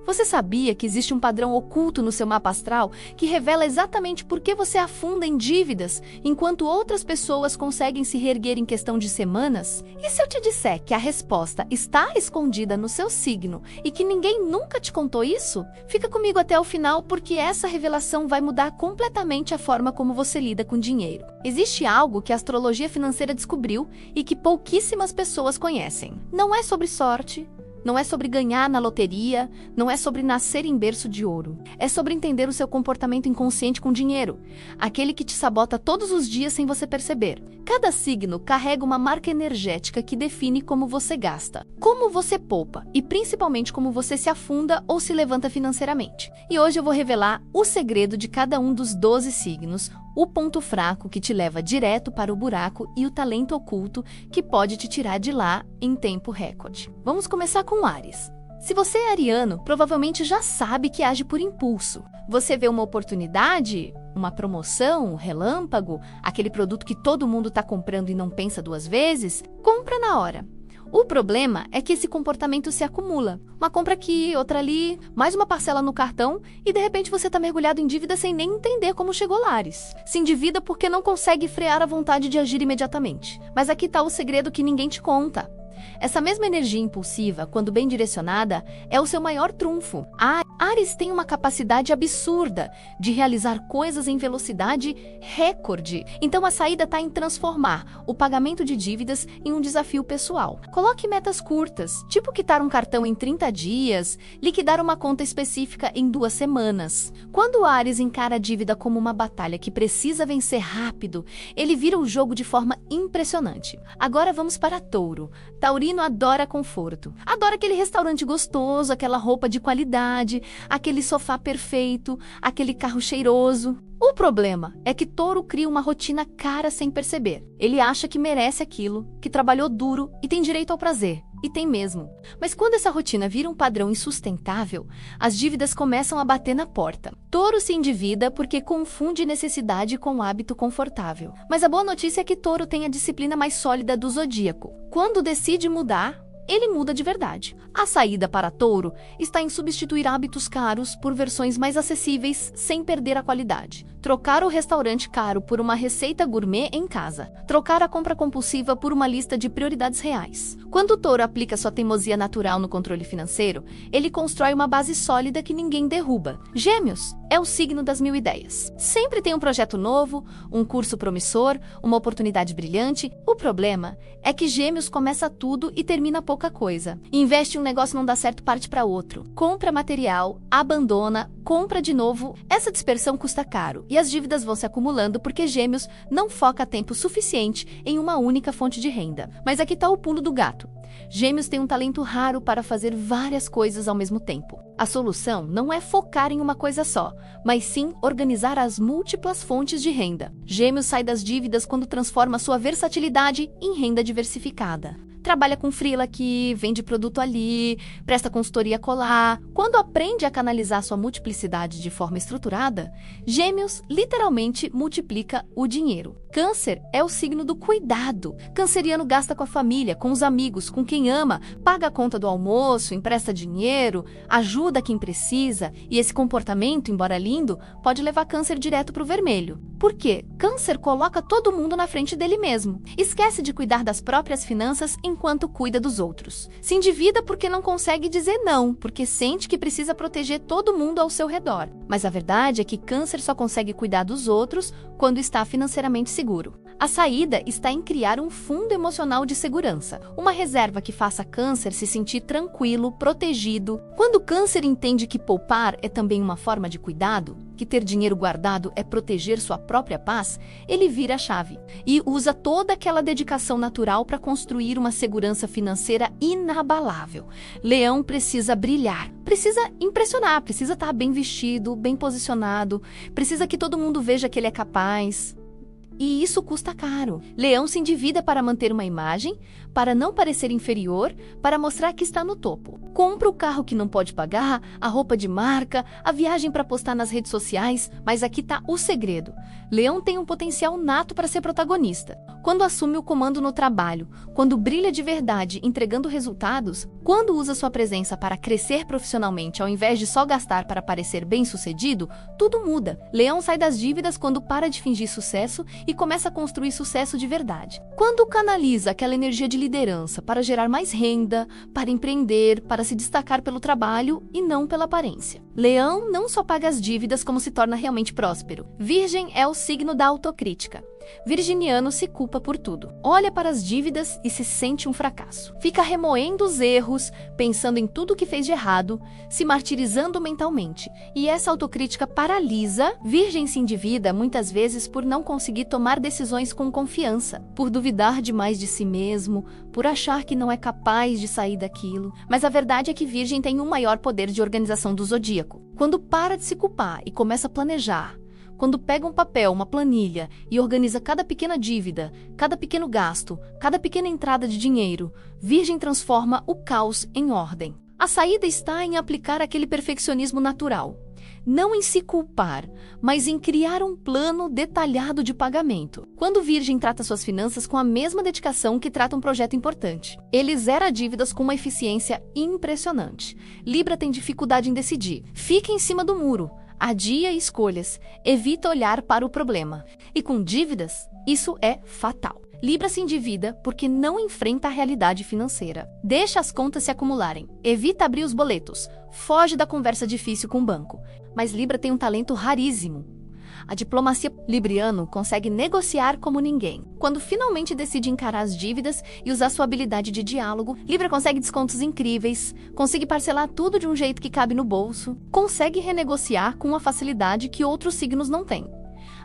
Você sabia que existe um padrão oculto no seu mapa astral que revela exatamente por que você afunda em dívidas, enquanto outras pessoas conseguem se reerguer em questão de semanas? E se eu te disser que a resposta está escondida no seu signo e que ninguém nunca te contou isso? Fica comigo até o final, porque essa revelação vai mudar completamente a forma como você lida com dinheiro. Existe algo que a astrologia financeira descobriu e que pouquíssimas pessoas conhecem. Não é sobre sorte, não é sobre ganhar na loteria, não é sobre nascer em berço de ouro. É sobre entender o seu comportamento inconsciente com dinheiro, aquele que te sabota todos os dias sem você perceber. Cada signo carrega uma marca energética que define como você gasta, como você poupa e principalmente como você se afunda ou se levanta financeiramente. E hoje eu vou revelar o segredo de cada um dos 12 signos, o ponto fraco que te leva direto para o buraco e o talento oculto que pode te tirar de lá em tempo recorde. Vamos começar com Áries. Se você é ariano, provavelmente já sabe que age por impulso. Você vê uma oportunidade, uma promoção, um relâmpago, aquele produto que todo mundo está comprando e não pensa duas vezes, compra na hora. O problema é que esse comportamento se acumula. Uma compra aqui, outra ali, mais uma parcela no cartão e de repente você está mergulhado em dívida sem nem entender como chegou lá. Se endivida porque não consegue frear a vontade de agir imediatamente. Mas aqui está o segredo que ninguém te conta. Essa mesma energia impulsiva, quando bem direcionada, é o seu maior trunfo. Áries tem uma capacidade absurda de realizar coisas em velocidade recorde. Então a saída está em transformar o pagamento de dívidas em um desafio pessoal. Coloque metas curtas, tipo quitar um cartão em 30 dias, liquidar uma conta específica em 2 semanas. Quando o Áries encara a dívida como uma batalha que precisa vencer rápido, ele vira o jogo de forma impressionante. Agora vamos para Touro. Taurino adora conforto. Adora aquele restaurante gostoso, aquela roupa de qualidade, aquele sofá perfeito, aquele carro cheiroso. O problema é que Touro cria uma rotina cara sem perceber. Ele acha que merece aquilo, que trabalhou duro e tem direito ao prazer. E tem mesmo. Mas quando essa rotina vira um padrão insustentável, as dívidas começam a bater na porta. Touro se endivida porque confunde necessidade com hábito confortável. Mas a boa notícia é que Touro tem a disciplina mais sólida do zodíaco. Quando decide mudar, ele muda de verdade. A saída para Touro está em substituir hábitos caros por versões mais acessíveis sem perder a qualidade. Trocar o restaurante caro por uma receita gourmet em casa. Trocar a compra compulsiva por uma lista de prioridades reais. Quando o Touro aplica sua teimosia natural no controle financeiro, ele constrói uma base sólida que ninguém derruba. Gêmeos é o signo das 1000 ideias. Sempre tem um projeto novo, um curso promissor, uma oportunidade brilhante. O problema é que Gêmeos começa tudo e termina pouca coisa. Investe em um negócio, não dá certo, parte para outro. Compra material, abandona, compra de novo. Essa dispersão custa caro e as dívidas vão se acumulando porque Gêmeos não foca tempo suficiente em uma única fonte de renda. Mas aqui está o pulo do gato. Gêmeos têm um talento raro para fazer várias coisas ao mesmo tempo. A solução não é focar em uma coisa só, mas sim organizar as múltiplas fontes de renda. Gêmeos sai das dívidas quando transforma sua versatilidade em renda diversificada. Trabalha com freela aqui, vende produto ali, presta consultoria colar. Quando aprende a canalizar sua multiplicidade de forma estruturada, Gêmeos literalmente multiplica o dinheiro. Câncer é o signo do cuidado. Canceriano gasta com a família, com os amigos, com quem ama, paga a conta do almoço, empresta dinheiro, ajuda quem precisa, e esse comportamento, embora lindo, pode levar Câncer direto para o vermelho. Por quê? Câncer coloca todo mundo na frente dele mesmo. Esquece de cuidar das próprias finanças enquanto cuida dos outros. Se endivida porque não consegue dizer não, porque sente que precisa proteger todo mundo ao seu redor. Mas a verdade é que Câncer só consegue cuidar dos outros quando está financeiramente seguro. A saída está em criar um fundo emocional de segurança, uma reserva que faça Câncer se sentir tranquilo, protegido. Quando Câncer entende que poupar é também uma forma de cuidado, que ter dinheiro guardado é proteger sua própria paz, ele vira a chave e usa toda aquela dedicação natural para construir uma segurança financeira inabalável. Leão precisa brilhar, precisa impressionar, precisa estar bem vestido, bem posicionado, precisa que todo mundo veja que ele é capaz. E isso custa caro. Leão se endivida para manter uma imagem, para não parecer inferior, para mostrar que está no topo. Compra o carro que não pode pagar, a roupa de marca, a viagem para postar nas redes sociais, mas aqui está o segredo. Leão tem um potencial nato para ser protagonista. Quando assume o comando no trabalho, quando brilha de verdade entregando resultados, quando usa sua presença para crescer profissionalmente ao invés de só gastar para parecer bem-sucedido, tudo muda. Leão sai das dívidas quando para de fingir sucesso e começa a construir sucesso de verdade. Quando canaliza aquela energia de liderança para gerar mais renda, para empreender, para se destacar pelo trabalho e não pela aparência. Leão não só paga as dívidas como se torna realmente próspero. Virgem é o signo da autocrítica. Virginiano se culpa por tudo. Olha para as dívidas e se sente um fracasso. Fica remoendo os erros, pensando em tudo que fez de errado, se martirizando mentalmente. E essa autocrítica paralisa. Virgem se endivida muitas vezes por não conseguir tomar decisões com confiança, por duvidar demais de si mesmo, por achar que não é capaz de sair daquilo. Mas a verdade é que Virgem tem um maior poder de organização do zodíaco. Quando para de se culpar e começa a planejar, quando pega um papel, uma planilha e organiza cada pequena dívida, cada pequeno gasto, cada pequena entrada de dinheiro, Virgem transforma o caos em ordem. A saída está em aplicar aquele perfeccionismo natural. Não em se culpar, mas em criar um plano detalhado de pagamento. Quando Virgem trata suas finanças com a mesma dedicação que trata um projeto importante, ele zera dívidas com uma eficiência impressionante. Libra tem dificuldade em decidir. Fica em cima do muro. Adia escolhas, evita olhar para o problema. E com dívidas, isso é fatal. Libra se endivida porque não enfrenta a realidade financeira. Deixa as contas se acumularem, evita abrir os boletos, foge da conversa difícil com o banco. Mas Libra tem um talento raríssimo. A diplomacia libriano consegue negociar como ninguém. Quando finalmente decide encarar as dívidas e usar sua habilidade de diálogo, Libra consegue descontos incríveis, consegue parcelar tudo de um jeito que cabe no bolso, consegue renegociar com uma facilidade que outros signos não têm.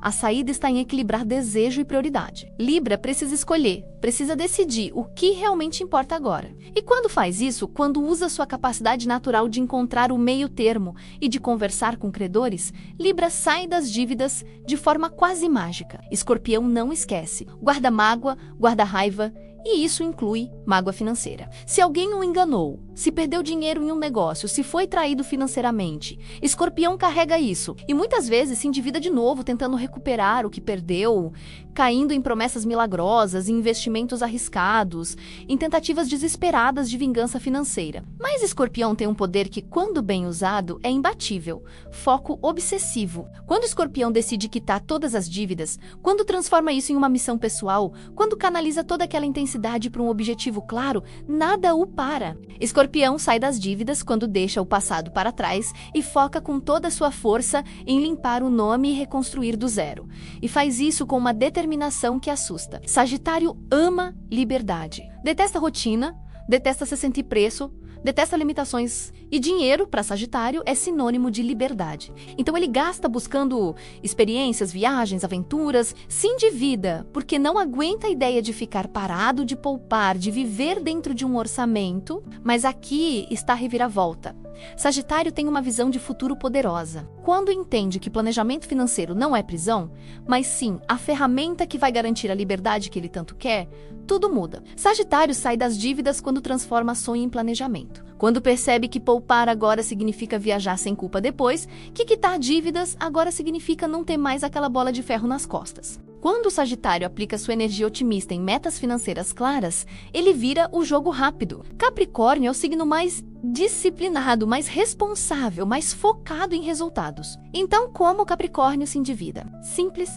A saída está em equilibrar desejo e prioridade. Libra precisa escolher, precisa decidir o que realmente importa agora. E quando faz isso, quando usa sua capacidade natural de encontrar o meio termo e de conversar com credores, Libra sai das dívidas de forma quase mágica. Escorpião não esquece, guarda mágoa, guarda raiva, e isso inclui mágoa financeira. Se alguém o enganou, se perdeu dinheiro em um negócio, se foi traído financeiramente, Escorpião carrega isso e muitas vezes se endivida de novo tentando recuperar o que perdeu, caindo em promessas milagrosas, em investimentos arriscados, em tentativas desesperadas de vingança financeira. Mas Escorpião tem um poder que, quando bem usado, é imbatível: foco obsessivo. Quando Escorpião decide quitar todas as dívidas, quando transforma isso em uma missão pessoal, quando canaliza toda aquela intensidade para um objetivo claro, nada o para. Escorpião sai das dívidas quando deixa o passado para trás e foca com toda a sua força em limpar o nome e reconstruir do zero. E faz isso com uma determinação que assusta. Sagitário ama liberdade. Detesta rotina, detesta se sentir preso, detesta limitações. E dinheiro, para Sagitário, é sinônimo de liberdade. Então ele gasta buscando experiências, viagens, aventuras, se endivida, porque não aguenta a ideia de ficar parado, de poupar, de viver dentro de um orçamento. Mas aqui está a reviravolta. Sagitário tem uma visão de futuro poderosa. Quando entende que planejamento financeiro não é prisão, mas sim a ferramenta que vai garantir a liberdade que ele tanto quer, tudo muda. Sagitário sai das dívidas quando transforma sonho em planejamento. Quando percebe que poupar agora significa viajar sem culpa depois, que quitar dívidas agora significa não ter mais aquela bola de ferro nas costas. Quando o Sagitário aplica sua energia otimista em metas financeiras claras, ele vira o jogo rápido. Capricórnio é o signo mais disciplinado, mais responsável, mais focado em resultados. Então, como o Capricórnio se endivida? Simples.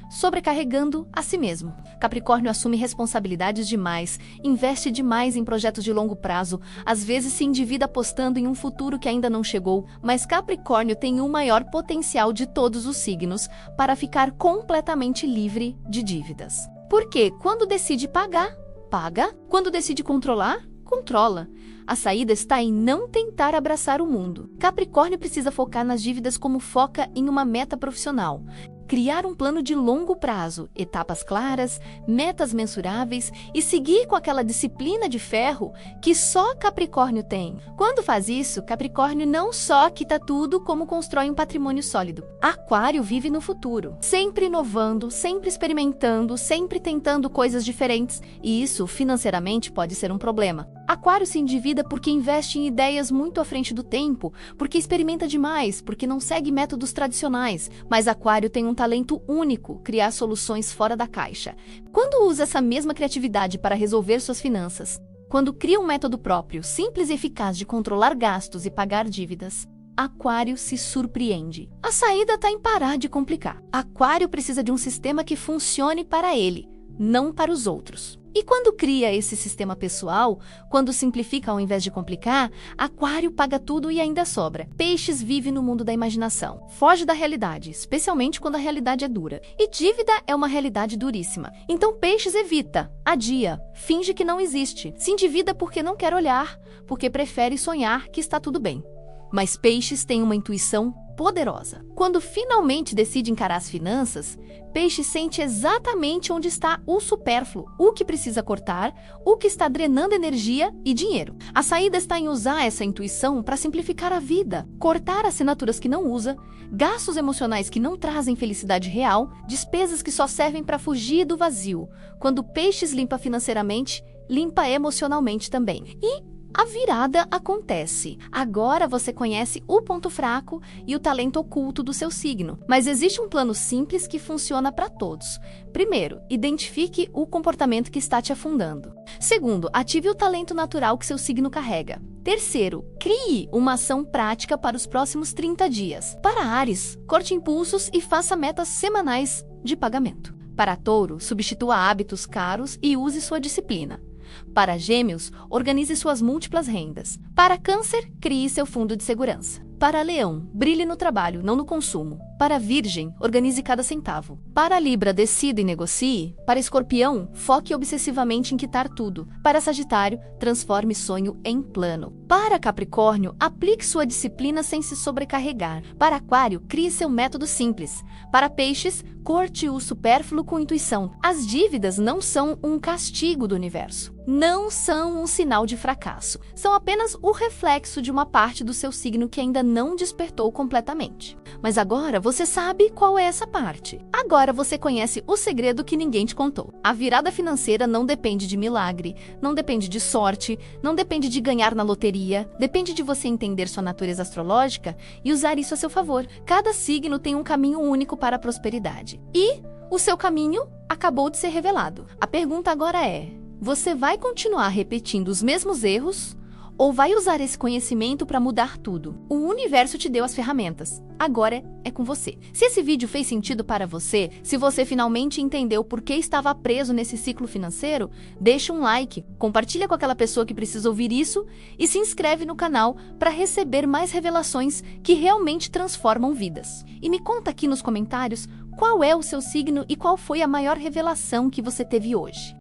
Sobrecarregando a si mesmo. Capricórnio assume responsabilidades demais, investe demais em projetos de longo prazo, às vezes se endivida apostando em um futuro que ainda não chegou, mas Capricórnio tem o maior potencial de todos os signos para ficar completamente livre de dívidas. Porque quando decide pagar, paga. Quando decide controlar, controla. A saída está em não tentar abraçar o mundo. Capricórnio precisa focar nas dívidas como foca em uma meta profissional. criar um plano de longo prazo, etapas claras, metas mensuráveis e seguir com aquela disciplina de ferro que só Capricórnio tem. Quando faz isso, Capricórnio não só quita tudo, como constrói um patrimônio sólido. Aquário vive no futuro, sempre inovando, sempre experimentando, sempre tentando coisas diferentes, e isso financeiramente pode ser um problema. Aquário se endivida porque investe em ideias muito à frente do tempo, porque experimenta demais, porque não segue métodos tradicionais, mas Aquário tem um talento único, criar soluções fora da caixa. Quando usa essa mesma criatividade para resolver suas finanças, quando cria um método próprio, simples e eficaz de controlar gastos e pagar dívidas, Aquário se surpreende. A saída está em parar de complicar. Aquário precisa de um sistema que funcione para ele, não para os outros. E quando cria esse sistema pessoal, quando simplifica ao invés de complicar, Aquário paga tudo e ainda sobra. Peixes vive no mundo da imaginação, foge da realidade, especialmente quando a realidade é dura. E dívida é uma realidade duríssima. Então Peixes evita, adia, finge que não existe, se endivida porque não quer olhar, porque prefere sonhar que está tudo bem. Mas Peixes tem uma intuição poderosa. Quando finalmente decide encarar as finanças, Peixe sente exatamente onde está o supérfluo, o que precisa cortar, o que está drenando energia e dinheiro. A saída está em usar essa intuição para simplificar a vida, cortar assinaturas que não usa, gastos emocionais que não trazem felicidade real, despesas que só servem para fugir do vazio. Quando Peixes limpa financeiramente, limpa emocionalmente também. E a virada acontece. Agora você conhece o ponto fraco e o talento oculto do seu signo. Mas existe um plano simples que funciona para todos. Primeiro, identifique o comportamento que está te afundando. Segundo, ative o talento natural que seu signo carrega. Terceiro, crie uma ação prática para os próximos 30 dias. Para Áries, corte impulsos e faça metas semanais de pagamento. Para Touro, substitua hábitos caros e use sua disciplina. Para Gêmeos, organize suas múltiplas rendas. Para Câncer, crie seu fundo de segurança. Para Leão, brilhe no trabalho, não no consumo. Para Virgem, organize cada centavo. Para Libra, decida e negocie. Para Escorpião, foque obsessivamente em quitar tudo. Para Sagitário, transforme sonho em plano. Para Capricórnio, aplique sua disciplina sem se sobrecarregar. Para Aquário, crie seu método simples. Para Peixes, corte o supérfluo com intuição. As dívidas não são um castigo do universo. Não são um sinal de fracasso. São apenas o reflexo de uma parte do seu signo que ainda não despertou completamente. Mas agora você sabe qual é essa parte. Agora você conhece o segredo que ninguém te contou. A virada financeira não depende de milagre, não depende de sorte, não depende de ganhar na loteria. Depende de você entender sua natureza astrológica e usar isso a seu favor. Cada signo tem um caminho único para a prosperidade. E o seu caminho acabou de ser revelado. A pergunta agora é: você vai continuar repetindo os mesmos erros ou vai usar esse conhecimento para mudar tudo? O universo te deu as ferramentas. Agora é com você. Se esse vídeo fez sentido para você, se você finalmente entendeu por que estava preso nesse ciclo financeiro, deixa um like, compartilha com aquela pessoa que precisa ouvir isso e se inscreve no canal para receber mais revelações que realmente transformam vidas. E me conta aqui nos comentários qual é o seu signo e qual foi a maior revelação que você teve hoje.